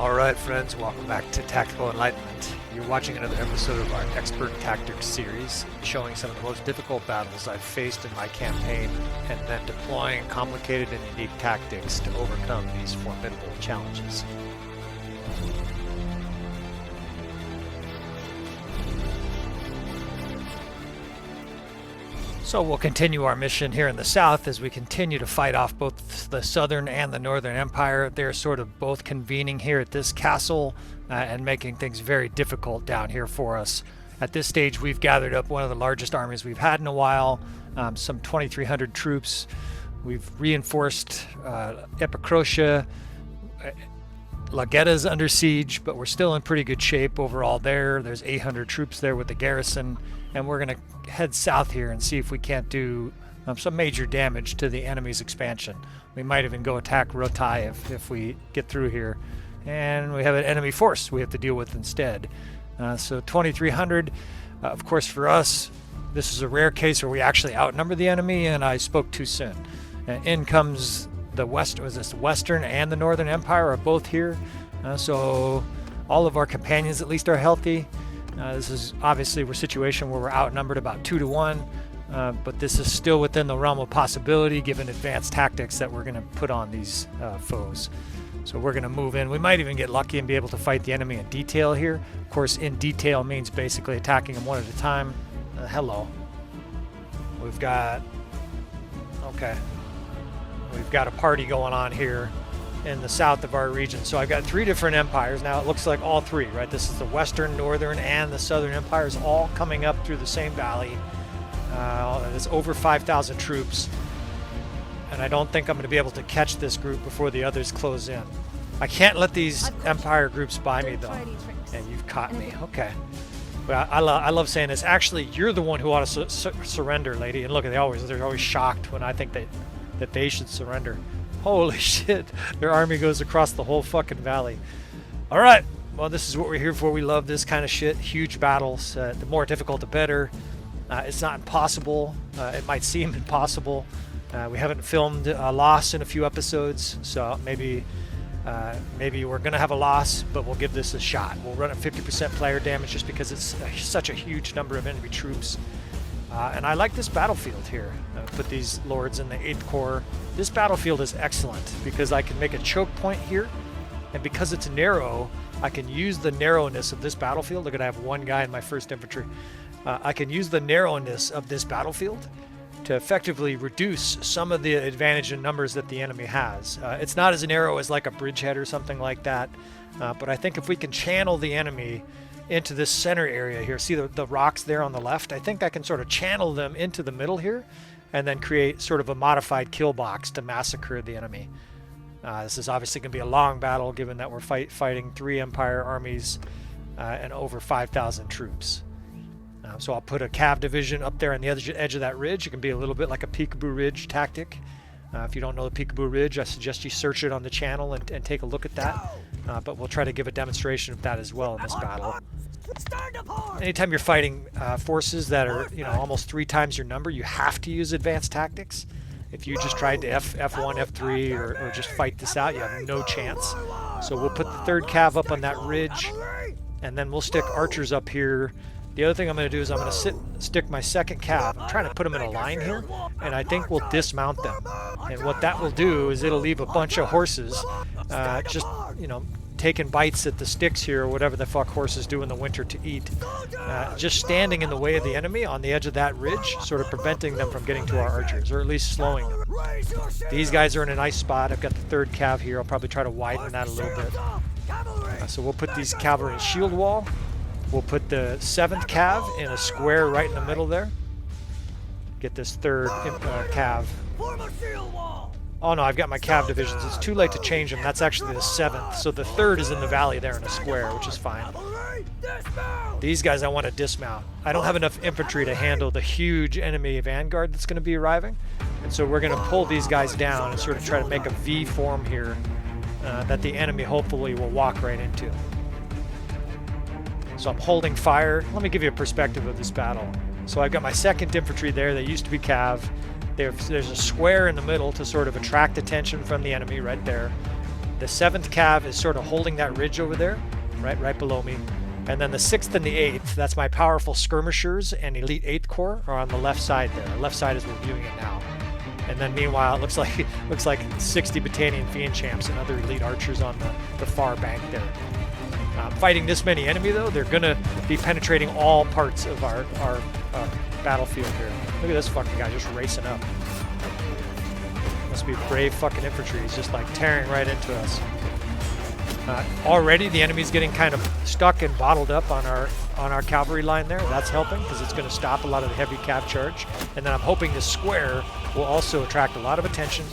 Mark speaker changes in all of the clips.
Speaker 1: Alright friends, welcome back to Tactical Enlightenment. You're watching another episode of our Expert Tactics series, showing some of the most difficult battles I've faced in my campaign, and then deploying complicated and unique tactics to overcome these formidable challenges. So we'll continue our mission here in the south as we continue to fight off both the southern and the northern empire. They're sort of both convening here at this castle and making things very difficult down here for us. At this stage, we've gathered up one of the largest armies we've had in a while, some 2,300 troops. We've reinforced Epicrotia. Lagetta's under siege, but we're still in pretty good shape overall there. There's 800 troops there with the garrison, and we're going to head south here and see if we can't do some major damage to the enemy's expansion. We might even go attack Rotai if we get through here. And we have an enemy force we have to deal with instead. So 2,300, of course for us, this is a rare case where we actually outnumber the enemy, and I spoke too soon. In comes the Western and the Northern Empire are both here. So all of our companions at least are healthy. This is obviously a situation where we're outnumbered about 2 to 1, but this is still within the realm of possibility given advanced tactics that we're going to put on these foes. So we're going to move in. We might even get lucky and be able to fight the enemy in detail here. Of course, in detail means basically attacking them one at a time. Hello. We've got a party going on here in the south of our region. So I've got 3 different empires. Now it looks like all 3, right? This is the Western, Northern, and the Southern empires all coming up through the same valley. There's over 5,000 troops. And I don't think I'm going to be able to catch this group before the others close in. I can't let these empire groups buy me though. And you've caught me. Okay. But I love saying this. Actually, you're the one who ought to surrender, lady. And look, they're always shocked when I think that they should surrender. Holy shit, their army goes across the whole fucking valley. All right, well, this is what we're here for. We love this kind of shit. Huge battles. The more difficult, the better. It's not impossible. It might seem impossible. We haven't filmed a loss in a few episodes, so maybe we're going to have a loss, but we'll give this a shot. We'll run at 50% player damage just because it's such a huge number of enemy troops. And I like this battlefield here. Put these lords in the 8th Corps. This battlefield is excellent because I can make a choke point here, and because it's narrow, I can use the narrowness of this battlefield. Look at, I have 1 guy in my 1st infantry. I can use the narrowness of this battlefield to effectively reduce some of the advantage in numbers that the enemy has. It's not as narrow as like a bridgehead or something like that, but I think if we can channel the enemy into this center area here, see the rocks there on the left, I think I can sort of channel them into the middle here and then create sort of a modified kill box to massacre the enemy. This is obviously going to be a long battle given that we're fighting 3 empire armies and over 5,000 troops. So I'll put a cav division up there on the edge of that ridge. It can be a little bit like a peekaboo ridge tactic. If you don't know the peekaboo ridge, I suggest you search it on the channel and take a look at that. But we'll try to give a demonstration of that as well in this battle. Anytime you're fighting forces that are, almost 3 times your number, you have to use advanced tactics. If you just tried to F1, F3, or just fight this out, you have no chance. So we'll put the 3rd cav up on that ridge, and then we'll stick archers up here. The other thing I'm going to do is I'm going to stick my 2nd cav. I'm trying to put them in a line here, and I think we'll dismount them. And what that will do is it'll leave a bunch of horses just, taking bites at the sticks here, or whatever the fuck horses do in the winter to eat. Just standing in the way of the enemy on the edge of that ridge, sort of preventing them from getting to our archers, or at least slowing them. These guys are in a nice spot. I've got the 3rd cav here. I'll probably try to widen that a little bit. So we'll put these cavalry in shield wall. We'll put the 7th cav in a square right in the middle there. Get this 3rd cav. Oh no, I've got my cav divisions. It's too late to change them. That's actually the 7th. So the 3rd is in the valley there in a square, which is fine. These guys I want to dismount. I don't have enough infantry to handle the huge enemy vanguard that's going to be arriving. And so we're going to pull these guys down and sort of try to make a V form here that the enemy hopefully will walk right into. So I'm holding fire. Let me give you a perspective of this battle. So I've got my 2nd infantry there. They used to be cav. There's a square in the middle to sort of attract attention from the enemy right there. The 7th Cav is sort of holding that ridge over there, right below me. And then the 6th and the 8th, that's my powerful skirmishers and elite 8th Corps, are on the left side there. The left side is we're viewing it now. And then meanwhile, it looks like 60 Battanian Fiend Champs and other elite archers on the far bank there. Fighting this many enemy though, they're gonna be penetrating all parts of our battlefield here. Look at this fucking guy just racing up. Must be brave fucking infantry. He's just like tearing right into us. Already the enemy's getting kind of stuck and bottled up on our cavalry line there. That's helping because it's going to stop a lot of the heavy cav charge. And then I'm hoping this square will also attract a lot of attention.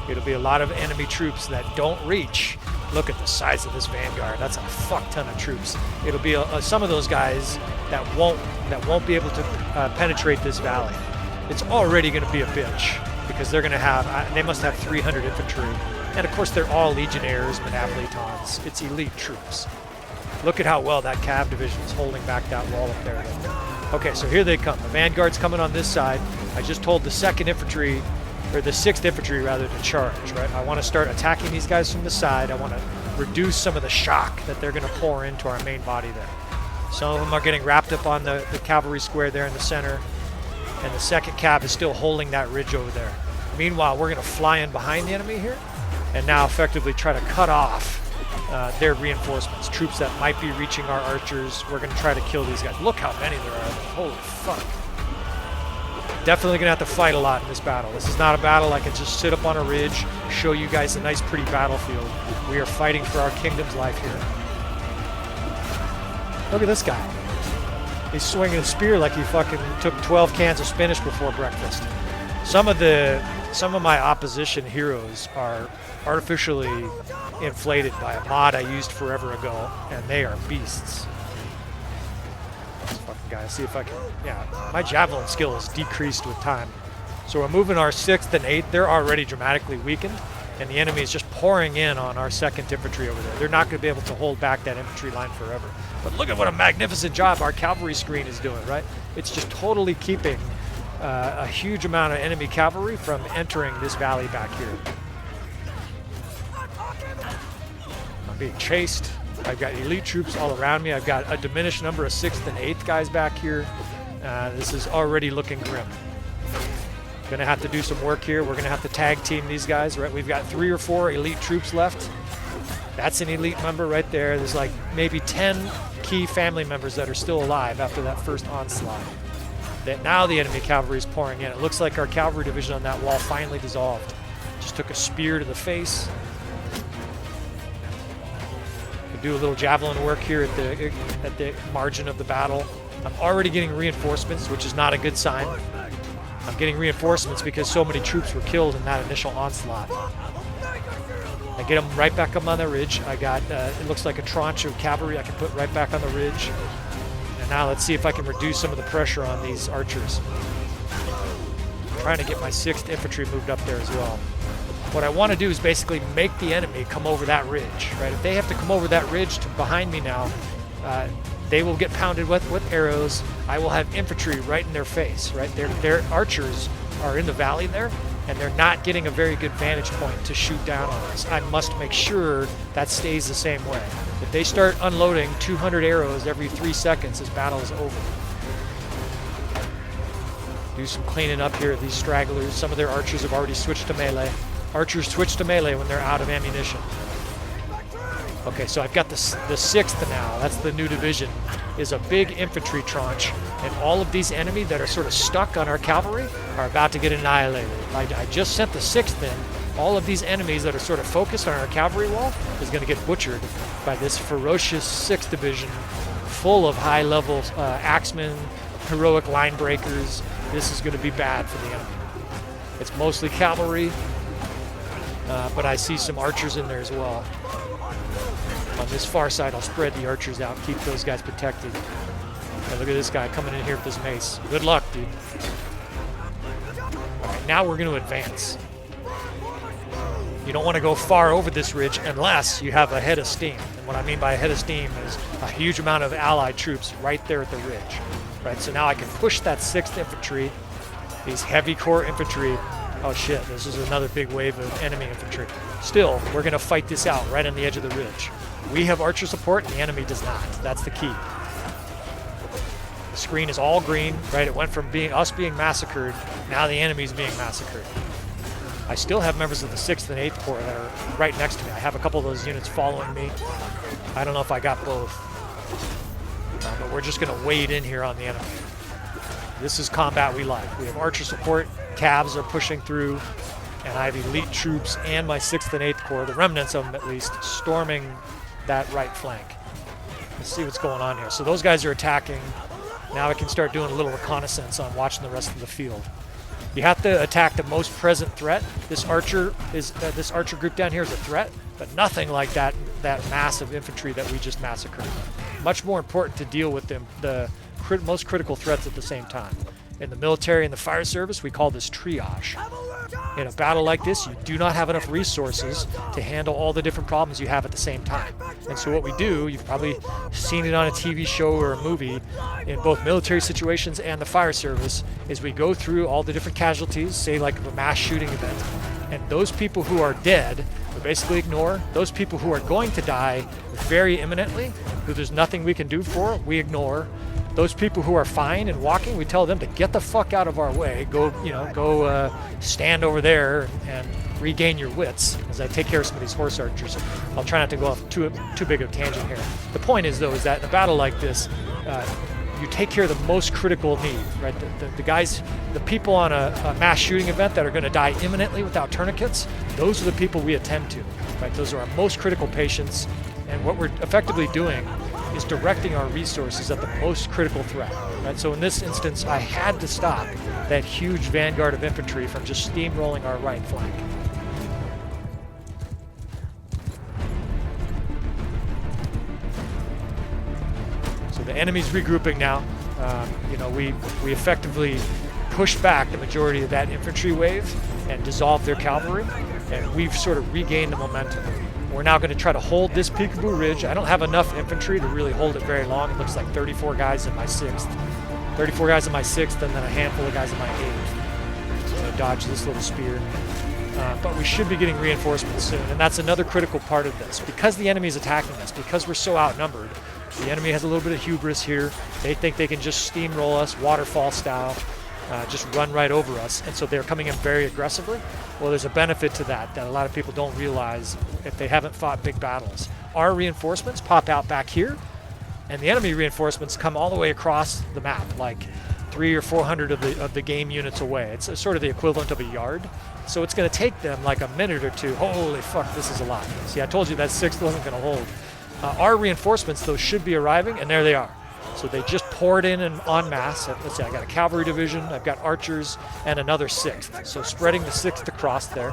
Speaker 1: It'll be a lot of enemy troops that don't reach. Look at the size of this vanguard. That's a fuck ton of troops. It'll be some of those guys that won't be able to penetrate this valley. It's already going to be a bitch because they're going to have, they must have 300 infantry. And of course, they're all legionnaires, Menapolitans. It's elite troops. Look at how well that cav division is holding back that wall up there. Okay, so here they come. The vanguard's coming on this side. I just told the 2nd Infantry, or the 6th Infantry rather, to charge, right? I want to start attacking these guys from the side. I want to reduce some of the shock that they're going to pour into our main body there. Some of them are getting wrapped up on the cavalry square there in the center. And the 2nd Cav is still holding that ridge over there. Meanwhile, we're going to fly in behind the enemy here and now effectively try to cut off their reinforcements, troops that might be reaching our archers. We're going to try to kill these guys. Look how many there are. Holy fuck. Definitely going to have to fight a lot in this battle. This is not a battle I can just sit up on a ridge, show you guys a nice pretty battlefield. We are fighting for our kingdom's life here. Look at this guy. He's swinging a spear like he fucking took 12 cans of spinach before breakfast. Some of my opposition heroes are artificially inflated by a mod I used forever ago, and they are beasts. This fucking guy, see if I can, yeah, my javelin skill is decreased with time. So we're moving our 6th and 8th, they're already dramatically weakened, and the enemy is just pouring in on our 2nd Infantry over there. They're not going to be able to hold back that infantry line forever. But look at what a magnificent job our cavalry screen is doing, right? It's just totally keeping a huge amount of enemy cavalry from entering this valley back here. I'm being chased. I've got elite troops all around me. I've got a diminished number of 6th and 8th guys back here. This is already looking grim. Gonna have to do some work here. We're gonna have to tag team these guys, right? We've got 3 or 4 elite troops left. That's an elite member right there. There's like maybe 10 key family members that are still alive after that first onslaught. Now the enemy cavalry is pouring in. It looks like our cavalry division on that wall finally dissolved. Just took a spear to the face. Can do a little javelin work here at the margin of the battle. I'm already getting reinforcements, which is not a good sign. I'm getting reinforcements because so many troops were killed in that initial onslaught. I get them right back up on the ridge. I got, it looks like a tranche of cavalry I can put right back on the ridge. And now let's see if I can reduce some of the pressure on these archers. I'm trying to get my 6th Infantry moved up there as well. What I want to do is basically make the enemy come over that ridge, right? If they have to come over that ridge to behind me now, they will get pounded with arrows. I will have infantry right in their face, right? Their archers are in the valley there, and they're not getting a very good vantage point to shoot down on us. I must make sure that stays the same way. If they start unloading 200 arrows every 3 seconds, this battle is over. Do some cleaning up here of these stragglers. Some of their archers have already switched to melee. Archers switch to melee when they're out of ammunition. Okay, so I've got the 6th now. That's the new division. Is a big infantry tranche, and all of these enemy that are sort of stuck on our cavalry are about to get annihilated. I just sent the 6th in. All of these enemies that are sort of focused on our cavalry wall is going to get butchered by this ferocious 6th division full of high-level axemen, heroic line breakers. This is going to be bad for the enemy. It's mostly cavalry, but I see some archers in there as well. On this far side, I'll spread the archers out, keep those guys protected. And look at this guy coming in here with his mace. Good luck, dude. All right, now we're going to advance. You don't want to go far over this ridge unless you have a head of steam. And what I mean by a head of steam is a huge amount of allied troops right there at the ridge. Right, so now I can push that 6th Infantry, these heavy core infantry, Oh shit, this is another big wave of enemy infantry. Still, we're going to fight this out right on the edge of the ridge. We have archer support, and the enemy does not. That's the key. The screen is all green, right? It went from us being massacred, now the enemy's being massacred. I still have members of the 6th and 8th Corps that are right next to me. I have a couple of those units following me. I don't know if I got both. But we're just going to wade in here on the enemy. This is combat we like. We have archer support, Cavs are pushing through, and I have elite troops and my 6th and 8th Corps, the remnants of them at least, storming that right flank. Let's see what's going on here. So those guys are attacking. Now I can start doing a little reconnaissance on watching the rest of the field. You have to attack the most present threat. This archer group down here is a threat, but nothing like that mass of infantry that we just massacred. Much more important to deal with the most critical threats at the same time. In the military and the fire service, we call this triage. In a battle like this, you do not have enough resources to handle all the different problems you have at the same time. And so what we do, you've probably seen it on a TV show or a movie, in both military situations and the fire service, is we go through all the different casualties, say like a mass shooting event, and those people who are dead, we basically ignore. Those people who are going to die very imminently, who there's nothing we can do for, we ignore. Those people who are fine and walking, we tell them to get the fuck out of our way. Go stand over there and regain your wits. As I take care of some of these horse archers, I'll try not to go off too big of a tangent here. The point is, though, is that in a battle like this, you take care of the most critical need, right? The guys, the people on a mass shooting event that are going to die imminently without tourniquets, those are the people we attend to, right? Those are our most critical patients, and what we're effectively doing is directing our resources at the most critical threat, right? So in this instance, I had to stop that huge vanguard of infantry from just steamrolling our right flank. So the enemy's regrouping now. We effectively pushed back the majority of that infantry wave and dissolved their cavalry, and we've sort of regained the momentum. We're now going to try to hold this Peekaboo Ridge. I don't have enough infantry to really hold it very long. It looks like 34 guys in my 6th. 34 guys in my 6th, and then a handful of guys in my 8th. So I'm going to dodge this little spear. But we should be getting reinforcements soon, and that's another critical part of this. Because the enemy is attacking us, because we're so outnumbered, the enemy has a little bit of hubris here. They think they can just steamroll us, waterfall style, just run right over us, and so they're coming in very aggressively. Well, there's a benefit to that a lot of people don't realize if they haven't fought big battles. Our reinforcements pop out back here, and the enemy reinforcements come all the way across the map, like 300 or 400 of the game units away. It's sort of the equivalent of a yard. So it's going to take them like a minute or two. Holy fuck, this is a lot. See, I told you that 6th wasn't going to hold. Our reinforcements, though, should be arriving, and there they are. So they just poured in en masse. Let's see, I got a cavalry division, I've got archers, and another 6th. So spreading the 6th across there.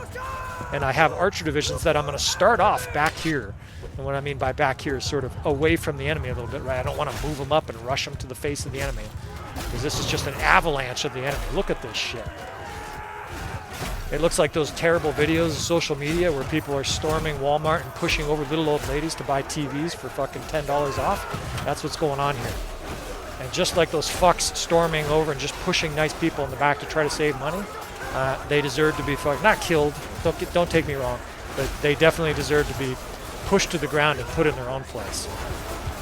Speaker 1: And I have archer divisions that I'm going to start off back here. And what I mean by back here is sort of away from the enemy a little bit, right? I don't want to move them up and rush them to the face of the enemy, because this is just an avalanche of the enemy. Look at this shit. It looks like those terrible videos of social media where people are storming Walmart and pushing over little old ladies to buy TVs for fucking $10 off. That's what's going on here. And just like those fucks storming over and just pushing nice people in the back to try to save money, they deserve to be not killed, don't take me wrong, but they definitely deserve to be pushed to the ground and put in their own place.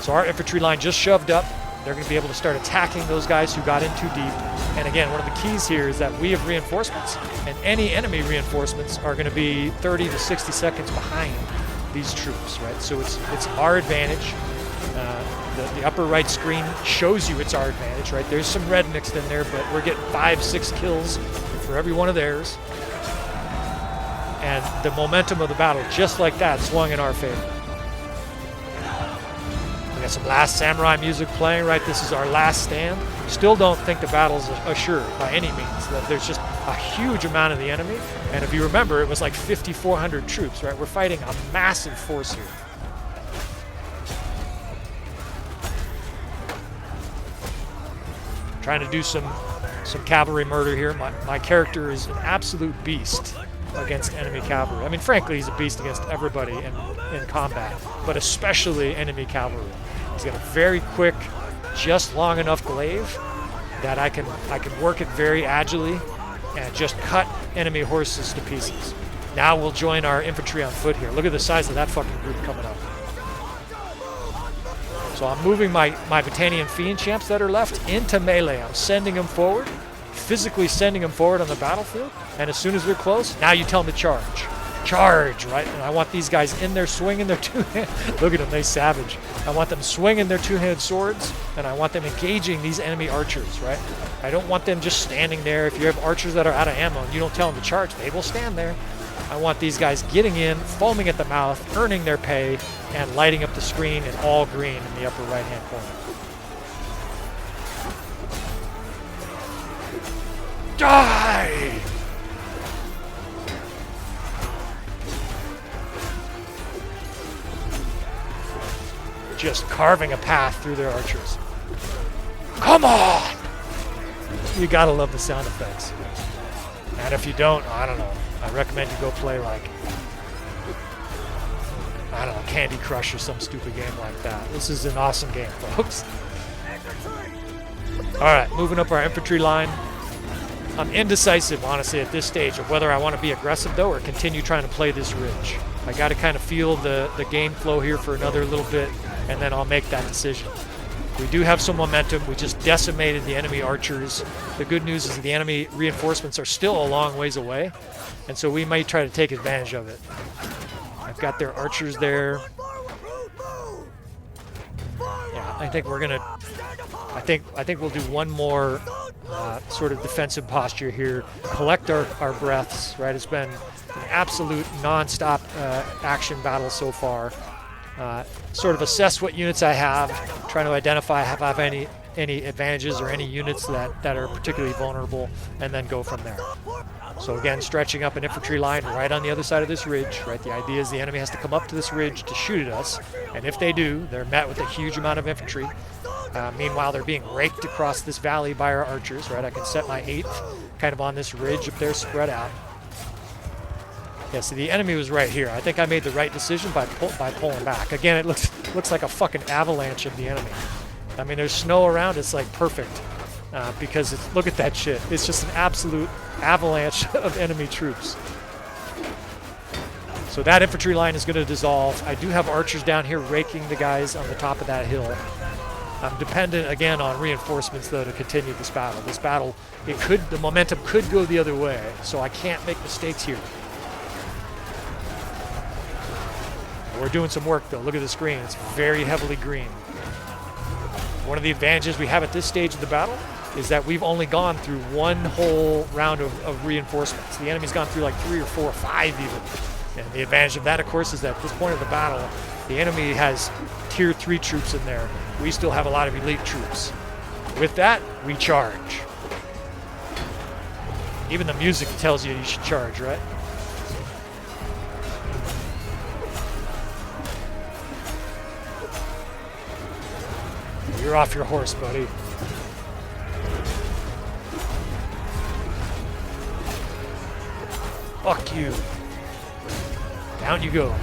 Speaker 1: So our infantry line just shoved up. They're going to be able to start attacking those guys who got in too deep. And again, one of the keys here is that we have reinforcements, and any enemy reinforcements are going to be 30 to 60 seconds behind these troops, right? So it's our advantage. The upper right screen shows you it's our advantage, right? There's some red mixed in there, but we're getting 5-6 kills for every one of theirs. And the momentum of the battle, just like that, swung in our favor. We got some Last Samurai music playing, right? This is our last stand. Still don't think the battle's assured by any means. That there's just a huge amount of the enemy. And if you remember, it was like 5,400 troops, right? We're fighting a massive force here. Trying to do some cavalry murder here. My character is an absolute beast against enemy cavalry. I mean, frankly, he's a beast against everybody in combat, but especially enemy cavalry. He's got a very quick, just long enough glaive that I can work it very agilely and just cut enemy horses to pieces. Now we'll join our infantry on foot here. Look at the size of that fucking group coming up. So I'm moving my Battanian Fiend champs that are left into melee. I'm sending them forward, physically sending them forward on the battlefield. And as soon as they're close, now you tell them to charge. Charge, right? And I want these guys in there swinging their two-handed... Look at them, they savage. I want them swinging their two-handed swords, and I want them engaging these enemy archers, right? I don't want them just standing there. If you have archers that are out of ammo and you don't tell them to charge, they will stand there. I want these guys getting in, foaming at the mouth, earning their pay, and lighting up the screen in all green in the upper right-hand corner. Die! Just carving a path through their archers. Come on! You gotta love the sound effects. And if you don't, I don't know. I recommend you go play like, I don't know, Candy Crush or some stupid game like that. This is an awesome game, folks. Alright, moving up our infantry line. I'm indecisive, honestly, at this stage of whether I want to be aggressive, though, or continue trying to play this ridge. I got to kind of feel the game flow here for another little bit, and then I'll make that decision. We do have some momentum. We just decimated the enemy archers. The good news is the enemy reinforcements are still a long ways away, and so we might try to take advantage of it. I've got their archers there. Yeah, I think we're gonna. I think we'll do one more sort of defensive posture here. Collect our breaths. Right, it's been an absolute non-stop action battle so far. Sort of assess what units I have, trying to identify if I have any advantages or any units that are particularly vulnerable, and then go from there. So again, stretching up an infantry line right on the other side of this ridge. Right, the idea is the enemy has to come up to this ridge to shoot at us, and if they do, they're met with a huge amount of infantry. Meanwhile, they're being raked across this valley by our archers. Right, I can set my 8th kind of on this ridge up there, spread out. Yeah, so the enemy was right here. I think I made the right decision by pulling back. Again, it looks like a fucking avalanche of the enemy. I mean, there's snow around. It's like perfect because look at that shit. It's just an absolute avalanche of enemy troops. So that infantry line is going to dissolve. I do have archers down here raking the guys on the top of that hill. I'm dependent again on reinforcements though to continue this battle. This battle, the momentum could go the other way, so I can't make mistakes here. We're doing some work though. Look at the screen. It's very heavily green. One of the advantages we have at this stage of the battle is that we've only gone through one whole round of reinforcements. The enemy's gone through like 3 or 4 or 5 even. And the advantage of that, of course, is that at this point of the battle, the enemy has tier 3 troops in there. We still have a lot of elite troops. With that, we charge. Even the music tells you should charge, right? You're off your horse, buddy. Fuck you. Down you go.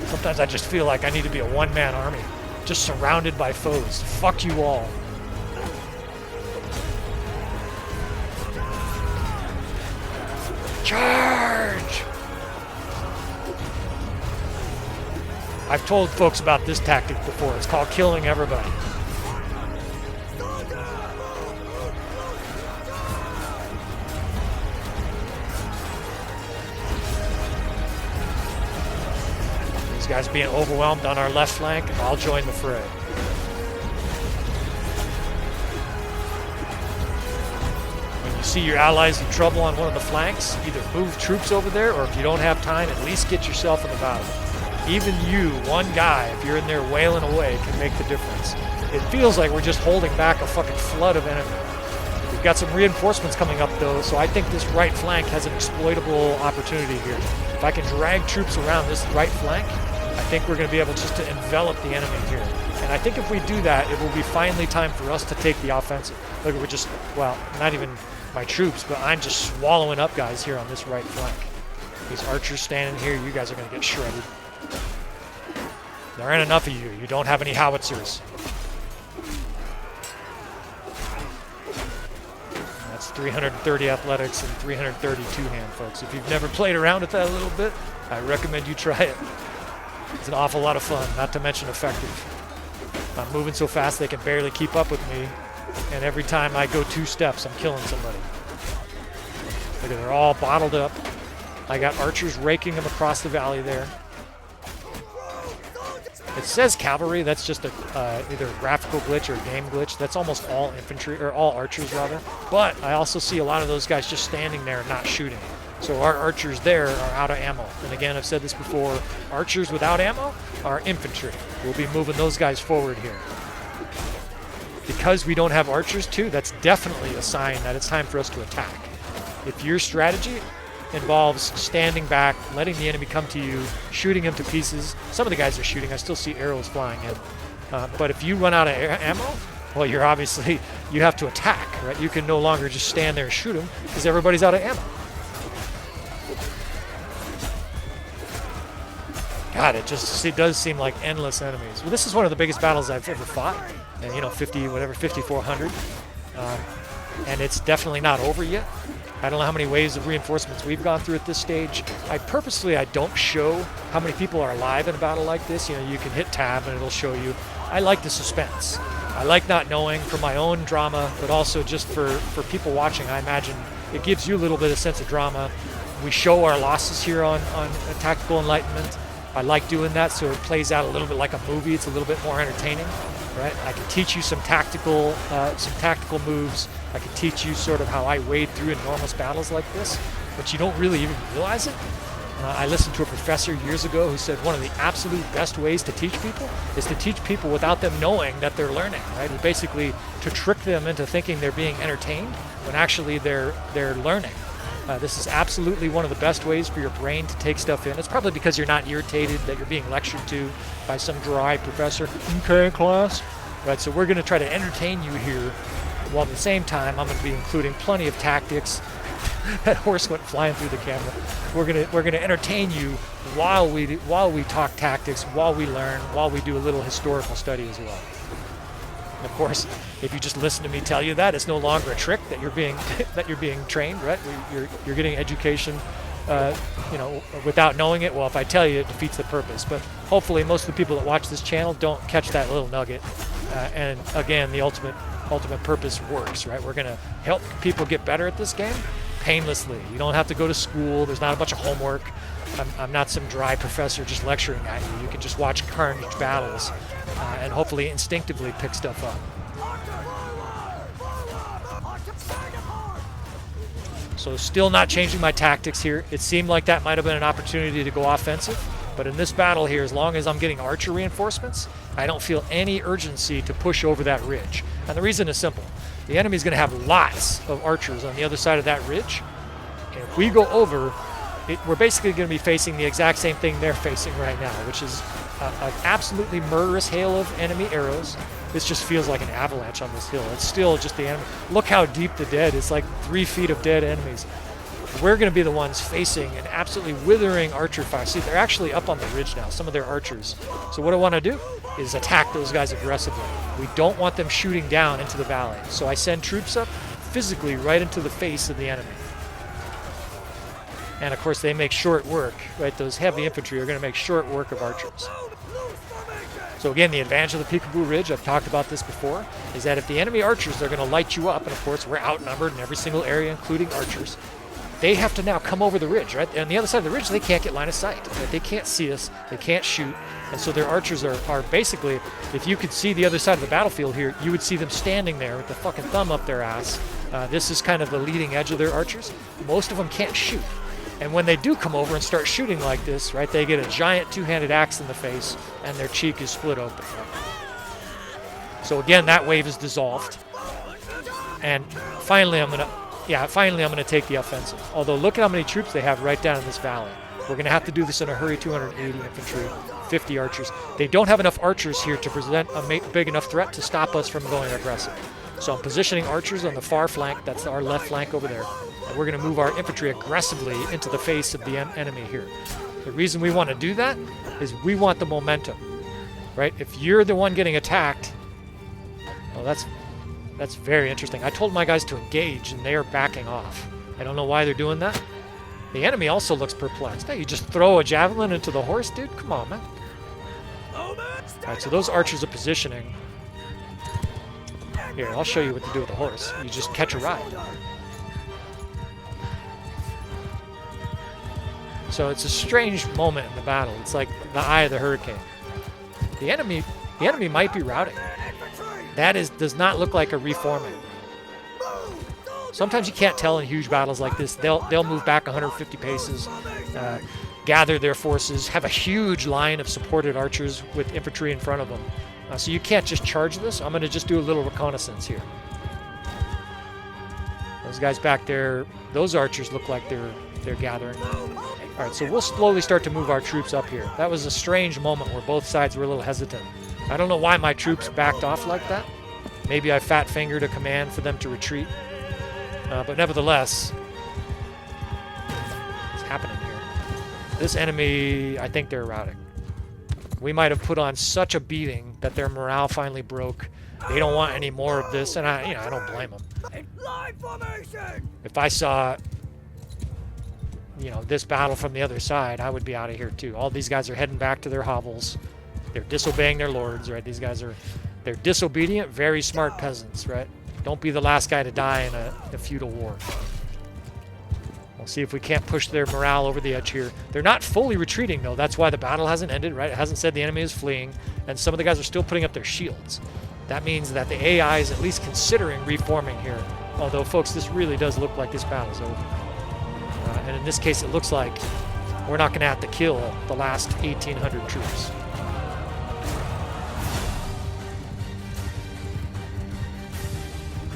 Speaker 1: Sometimes I just feel like I need to be a one-man army, just surrounded by foes. Fuck you all. Charge! I've told folks about this tactic before. It's called killing everybody. These guys being overwhelmed on our left flank, I'll join the fray. When you see your allies in trouble on one of the flanks, either move troops over there, or if you don't have time, at least get yourself in the battle. Even you, one guy, if you're in there wailing away, can make the difference. It feels like we're just holding back a fucking flood of enemy. We've got some reinforcements coming up, though, so I think this right flank has an exploitable opportunity here. If I can drag troops around this right flank, I think we're going to be able just to envelop the enemy here. And I think if we do that, it will be finally time for us to take the offensive. Look, we're just, well, not even my troops, but I'm just swallowing up guys here on this right flank. These archers standing here, you guys are going to get shredded. There aren't enough of you. You don't have any howitzers. It's 330 athletics and 330 two-hand, folks. If you've never played around with that a little bit, I recommend you try it. It's an awful lot of fun, not to mention effective. I'm moving so fast they can barely keep up with me, and every time I go 2 steps, I'm killing somebody. Look at, they're all bottled up. I got archers raking them across the valley there. It says cavalry. That's just either a graphical glitch or a game glitch. That's almost all infantry, or all archers rather. But I also see a lot of those guys just standing there and not shooting. So our archers there are out of ammo. And again, I've said this before, archers without ammo are infantry. We'll be moving those guys forward here. Because we don't have archers too, that's definitely a sign that it's time for us to attack. If your strategy involves standing back, letting the enemy come to you, shooting him to pieces. Some of the guys are shooting. I still see arrows flying in. But if you run out of ammo, well, you have to attack, right? You can no longer just stand there and shoot them because everybody's out of ammo. God, it does seem like endless enemies. Well, this is one of the biggest battles I've ever fought. And, 5,400. And it's definitely not over yet. I don't know how many waves of reinforcements we've gone through at this stage. I don't show how many people are alive in a battle like this. You can hit tab and it'll show you. I like the suspense. I like not knowing for my own drama, but also just for people watching. I imagine it gives you a little bit of sense of drama. We show our losses here on Tactical Enlightenment. I like doing that so it plays out a little bit like a movie. It's a little bit more entertaining, right? I can teach you some tactical moves. I can teach you sort of how I wade through enormous battles like this, but you don't really even realize it. I listened to a professor years ago who said one of the absolute best ways to teach people is to teach people without them knowing that they're learning, right? It's basically to trick them into thinking they're being entertained when actually they're learning. This is absolutely one of the best ways for your brain to take stuff in. It's probably because you're not irritated that you're being lectured to by some dry professor. Okay, class. Right, so we're going to try to entertain you here, while at the same time I'm going to be including plenty of tactics. That horse went flying through the camera. We're gonna entertain you while we talk tactics, while we learn, while we do a little historical study as well. And of course, if you just listen to me tell you that, it's no longer a trick that you're being trained, right? You're getting education, without knowing it. Well, if I tell you, it defeats the purpose. But hopefully, most of the people that watch this channel don't catch that little nugget. And again, the ultimate purpose works, right? We're gonna help people get better at this game painlessly. You don't have to go to school. There's not a bunch of homework. I'm not some dry professor just lecturing at you. You can just watch carnage battles and hopefully instinctively pick stuff up. So still not changing my tactics here. It seemed like that might have been an opportunity to go offensive, but in this battle here, as long as I'm getting archer reinforcements, I don't feel any urgency to push over that ridge. And the reason is simple. The enemy's going to have lots of archers on the other side of that ridge. And if we go over, we're basically going to be facing the exact same thing they're facing right now, which is an absolutely murderous hail of enemy arrows. This just feels like an avalanche on this hill. It's still just the enemy. Look how deep the dead. It's like 3 feet of dead enemies. We're going to be the ones facing an absolutely withering archer fire. See, they're actually up on the ridge now, some of their archers. So what I want to do is attack those guys aggressively. We don't want them shooting down into the valley. So I send troops up physically right into the face of the enemy. And of course they make short work, right? Those heavy infantry are going to make short work of archers. So again, the advantage of the Peekaboo Ridge, I've talked about this before, is that if the enemy archers, they're going to light you up, and of course we're outnumbered in every single area, including archers, they have to now come over the ridge, right? On the other side of the ridge, they can't get line of sight. Right? They can't see us, they can't shoot, and so their archers are basically, if you could see the other side of the battlefield here, you would see them standing there with the fucking thumb up their ass. This is kind of the leading edge of their archers. Most of them can't shoot. And when they do come over and start shooting like this, right, they get a giant two-handed axe in the face and their cheek is split open. So again, that wave is dissolved. And finally I'm gonna take the offensive. Although look at how many troops they have right down in this valley. We're gonna have to do this in a hurry. 280 infantry, 50 archers. They don't have enough archers here to present a big enough threat to stop us from going aggressive. So I'm positioning archers on the far flank. That's our left flank over there. And we're going to move our infantry aggressively into the face of the enemy here. The reason we want to do that is we want the momentum, right? If you're the one getting attacked, well, That's very interesting. I told my guys to engage, and they are backing off. I don't know why they're doing that. The enemy also looks perplexed. Hey, you just throw a javelin into the horse, dude? Come on, man. Alright, so those archers are positioning. Here, I'll show you what to do with the horse. You just catch a ride. So it's a strange moment in the battle. It's like the eye of the hurricane. The enemy might be routing. That does not look like a reforming. Sometimes you can't tell in huge battles like this. They'll move back 150 paces, gather their forces, have a huge line of supported archers with infantry in front of them. So you can't just charge this. I'm going to just do a little reconnaissance here. Those guys back there, those archers look like they're gathering. All right, so we'll slowly start to move our troops up here. That was a strange moment where both sides were a little hesitant. I don't know why my troops backed off like that. Maybe I fat-fingered a command for them to retreat. But nevertheless, what's happening here? This enemy, I think they're routing. We might have put on such a beating that their morale finally broke. They don't want any more of this, and I don't blame them. If I saw, this battle from the other side, I would be out of here too. All these guys are heading back to their hovels. They're disobeying their lords, right? These guys they're disobedient, very smart peasants, right? Don't be the last guy to die in a feudal war. We'll see if we can't push their morale over the edge here. They're not fully retreating, though. That's why the battle hasn't ended, right? It hasn't said the enemy is fleeing, and some of the guys are still putting up their shields. That means that the AI is at least considering reforming here. Although, folks, this really does look like this battle's over. And in this case, it looks like we're not going to have to kill the last 1,800 troops.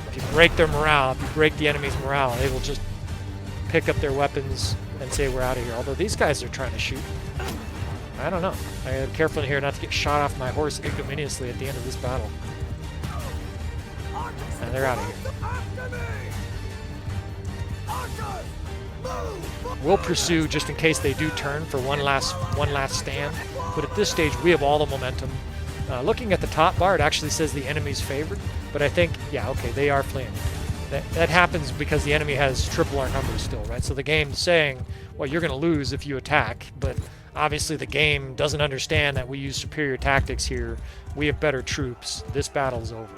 Speaker 1: If you break their morale, if you break the enemy's morale, they will just pick up their weapons and say we're out of here. Although these guys are trying to shoot. I don't know. I gotta be careful in here not to get shot off my horse ignominiously at the end of this battle. And they're out of here. We'll pursue just in case they do turn for one last stand. But at this stage, we have all the momentum. Looking at the top bar, it actually says the enemy's favored. But I think, yeah, okay, they are fleeing. That happens because the enemy has triple our numbers still, right? So the game's saying, well, you're going to lose if you attack. But obviously the game doesn't understand that we use superior tactics here. We have better troops. This battle's over.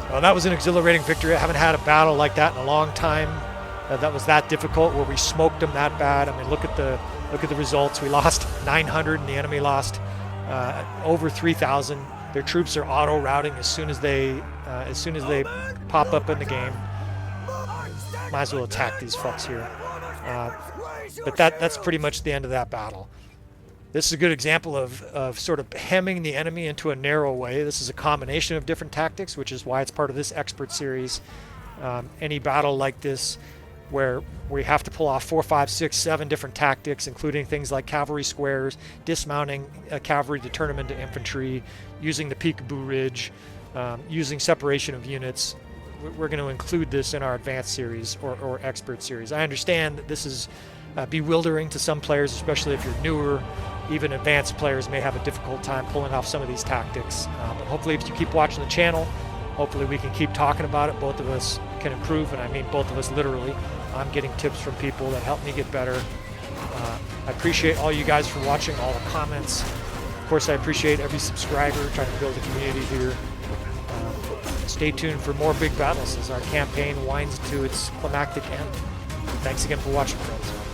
Speaker 1: Well, that was an exhilarating victory. I haven't had a battle like that in a long time. That was that difficult, where we smoked them that bad. I mean, look at the results. We lost 900, and the enemy lost over 3,000. Their troops are auto routing as soon as they pop up in the game. Might as well attack these fucks here. But that's pretty much the end of that battle. This is a good example of sort of hemming the enemy into a narrow way. This is a combination of different tactics, which is why it's part of this expert series. Any battle like this, where we have to pull off 4, 5, 6, 7 different tactics, including things like cavalry squares, dismounting cavalry to turn them into infantry, using the peekaboo ridge, using separation of units. We're going to include this in our advanced series or expert series. I understand that this is bewildering to some players, especially if you're newer. Even advanced players may have a difficult time pulling off some of these tactics. But hopefully if you keep watching the channel, hopefully we can keep talking about it. Both of us can improve, and I mean both of us literally. I'm getting tips from people that help me get better. I appreciate all you guys for watching, all the comments. Of course, I appreciate every subscriber, trying to build a community here. Stay tuned for more big battles as our campaign winds to its climactic end. Thanks again for watching, friends.